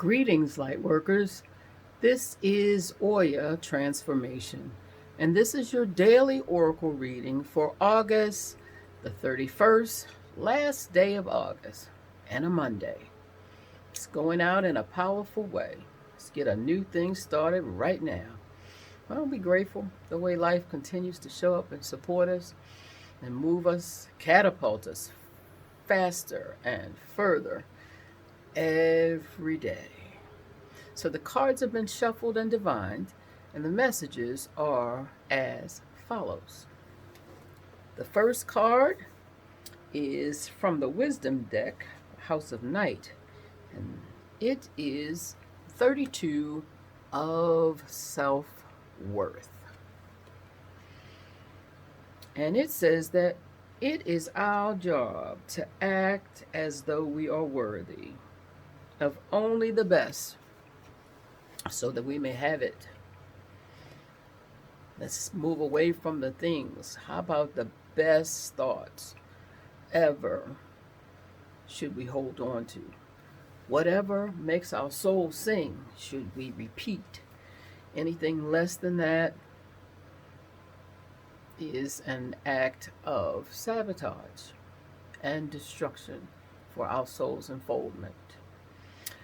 Greetings, Lightworkers. This is Oya Transformation, and this is your daily Oracle reading for August the 31st, last day of August, and a Monday. It's going out in a powerful way. Let's get a new thing started right now. I'll be grateful the way life continues to show up and support us and move us, catapult us faster and further every day. So the cards have been shuffled and divined, and the messages are as follows. The first card is from the Wisdom deck, House of Night, and it is 32 of self-worth. And it says that it is our job to act as though we are worthy of only the best so that we may have it. Let's move away from the things. How about the best thoughts ever should we hold on to? Whatever makes our soul sing should we repeat. Anything less than that is an act of sabotage and destruction for our soul's unfoldment.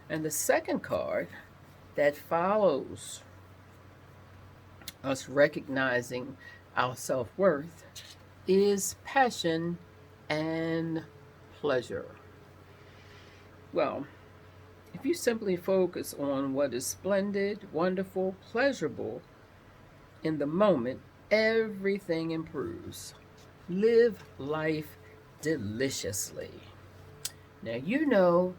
And the second card that follows us recognizing our self-worth is passion and pleasure. Well, if you simply focus on what is splendid, wonderful, pleasurable in the moment, everything improves. Live life deliciously. Now, you know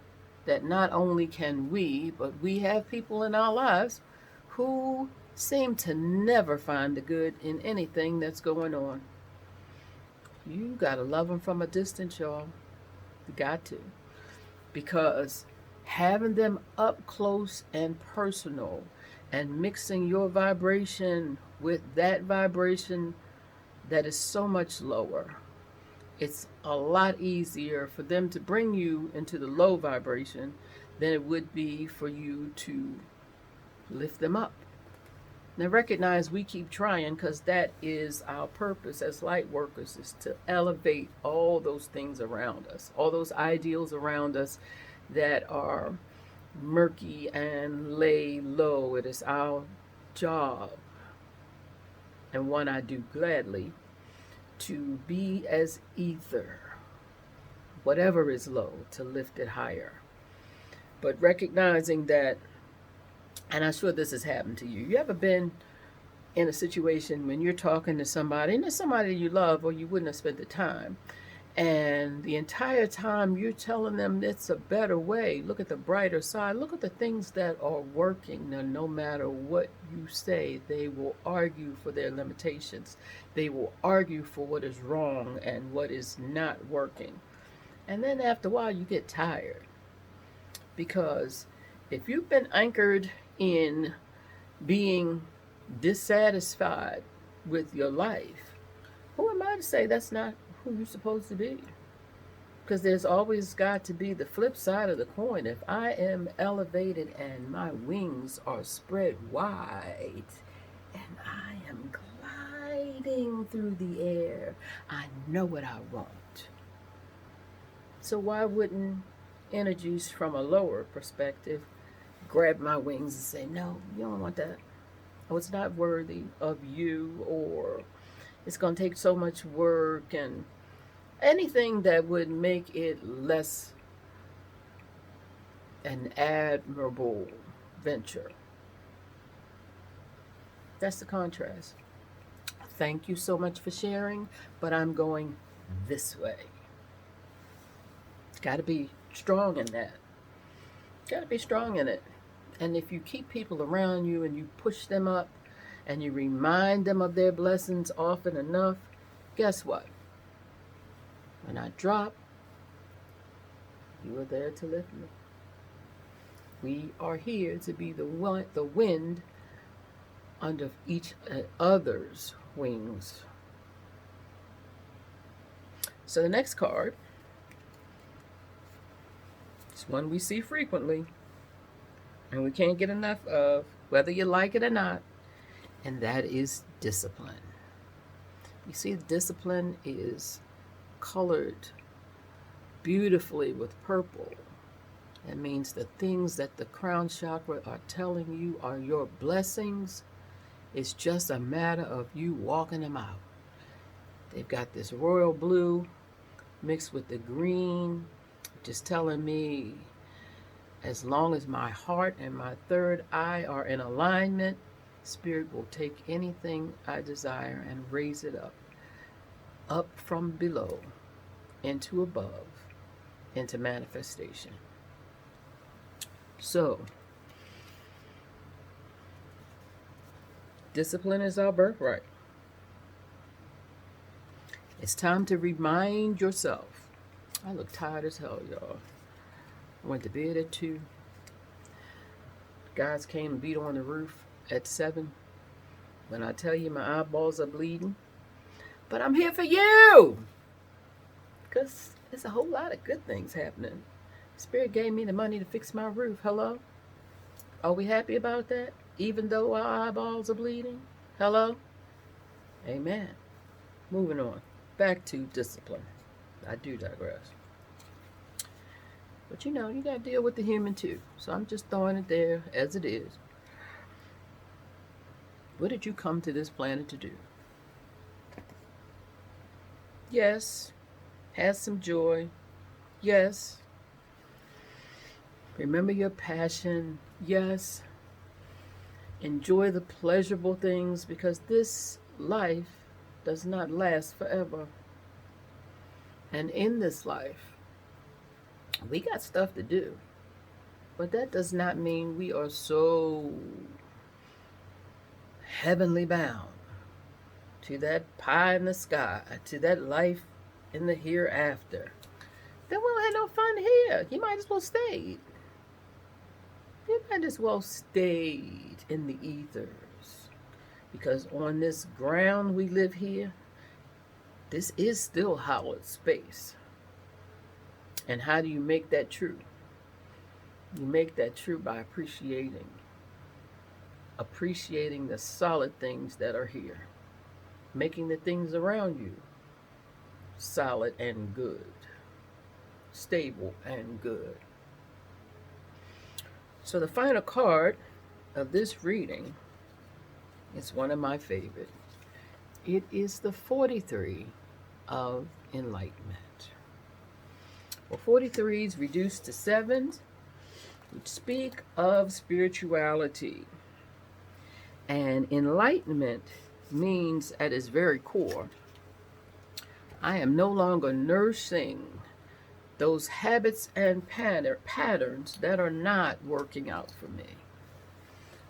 that not only can we, but we have people in our lives who seem to never find the good in anything that's going on. You gotta love them from a distance, y'all. You got to. Because having them up close and personal and mixing your vibration with that vibration that is so much lower, it's a lot easier for them to bring you into the low vibration than it would be for you to lift them up. Now recognize we keep trying because that is our purpose as light workers, is to elevate all those things around us, all those ideals around us that are murky and lay low. It is our job, and one I do gladly, to be as ether, whatever is low, to lift it higher. But recognizing that, and I'm sure this has happened to you. You ever been in a situation when you're talking to somebody, and it's somebody you love or you wouldn't have spent the time, and the entire time you're telling them it's a better way, look at the brighter side, look at the things that are working. Now, no matter what you say, they will argue for their limitations. They will argue for what is wrong and what is not working. And then after a while, you get tired. Because if you've been anchored in being dissatisfied with your life, who am I to say that's not who you're supposed to be? Because there's always got to be the flip side of the coin. If I am elevated and my wings are spread wide and I am gliding through the air, I know what I want. So why wouldn't energies from a lower perspective grab my wings and say, no, you don't want that. Oh, it's not worthy of you, or it's going to take so much work, and anything that would make it less an admirable venture. That's the contrast. Thank you so much for sharing, but I'm going this way. Got to be strong in that. Got to be strong in it. And if you keep people around you and you push them up and you remind them of their blessings often enough, guess what? When I drop, you are there to lift me. We are here to be the wind under each other's wings. So the next card is one we see frequently. and we can't get enough of, whether you like it or not, and that is discipline. You see, discipline is colored beautifully with purple. That means the things that the crown chakra are telling you are your blessings. It's just a matter of you walking them out. They've got this royal blue mixed with the green, just telling me as long as my heart and my third eye are in alignment, Spirit will take anything I desire and raise it up from below, into above, into manifestation. So, discipline is our birthright. It's time to remind yourself. I look tired as hell, y'all. I went to bed at 2. Guys came and beat on the roof at 7. When I tell you my eyeballs are bleeding. But I'm here for you! Because there's a whole lot of good things happening. Spirit gave me the money to fix my roof. Hello? Are we happy about that? Even though our eyeballs are bleeding? Hello? Amen. Moving on. Back to discipline. I do digress. But you got to deal with the human too. So I'm just throwing it there as it is. What did you come to this planet to do? Yes. Have some joy. Yes. Remember your passion. Yes. Enjoy the pleasurable things, because this life does not last forever. And in this life, we got stuff to do. But that does not mean we are so heavenly bound to that pie in the sky, to that life in the hereafter. Then we don't have no fun here. You might as well stay. You might as well stayed in the ethers. Because on this ground we live here, this is still hallowed space. And how do you make that true? You make that true by appreciating the solid things that are here. Making the things around you solid and good. Stable and good. So the final card of this reading is one of my favorite. It is the 43 of enlightenment. Well, 43s reduced to 7s, which speak of spirituality. And enlightenment means at its very core, I am no longer nursing those habits and patterns that are not working out for me.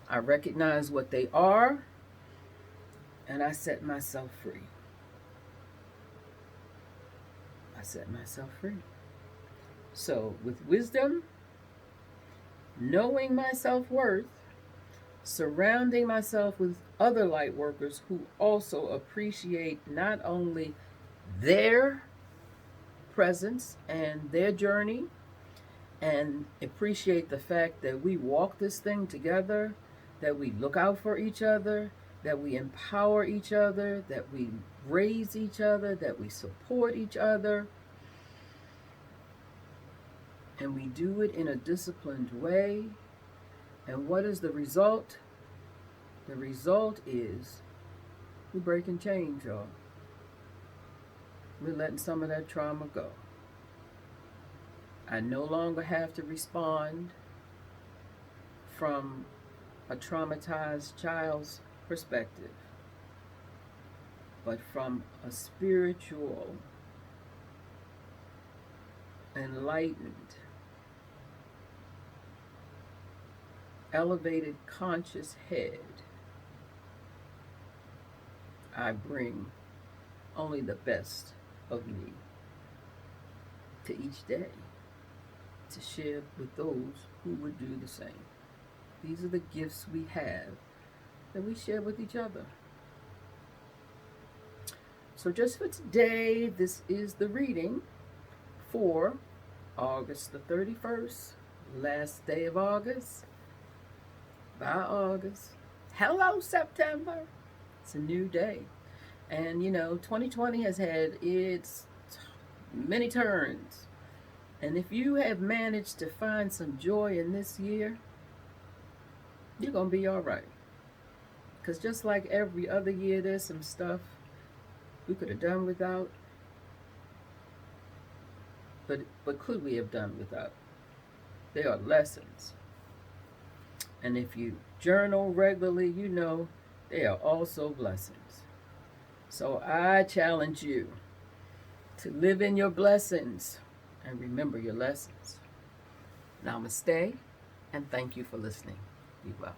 I recognize what they are, and I set myself free. I set myself free. So, with wisdom, knowing my self-worth, surrounding myself with other light workers who also appreciate not only their presence and their journey, and appreciate the fact that we walk this thing together, that we look out for each other, that we empower each other, that we raise each other, that we support each other, and we do it in a disciplined way. And what is the result? The result is we're breaking chains, y'all. We're letting some of that trauma go. I no longer have to respond from a traumatized child's perspective, but from a spiritual, enlightened, elevated conscious head. I bring only the best of me to each day to share with those who would do the same. These are the gifts we have that we share with each other. So just for today, this is the reading for August the 31st, last day of August, by August. Hello, September. It's a new day. And 2020 has had its many turns. And if you have managed to find some joy in this year, you're going to be all right. Because just like every other year, there's some stuff we could have done without. But could we have done without? There are lessons. And if you journal regularly, they are also blessings. So I challenge you to live in your blessings and remember your lessons. Namaste, and thank you for listening. Be well.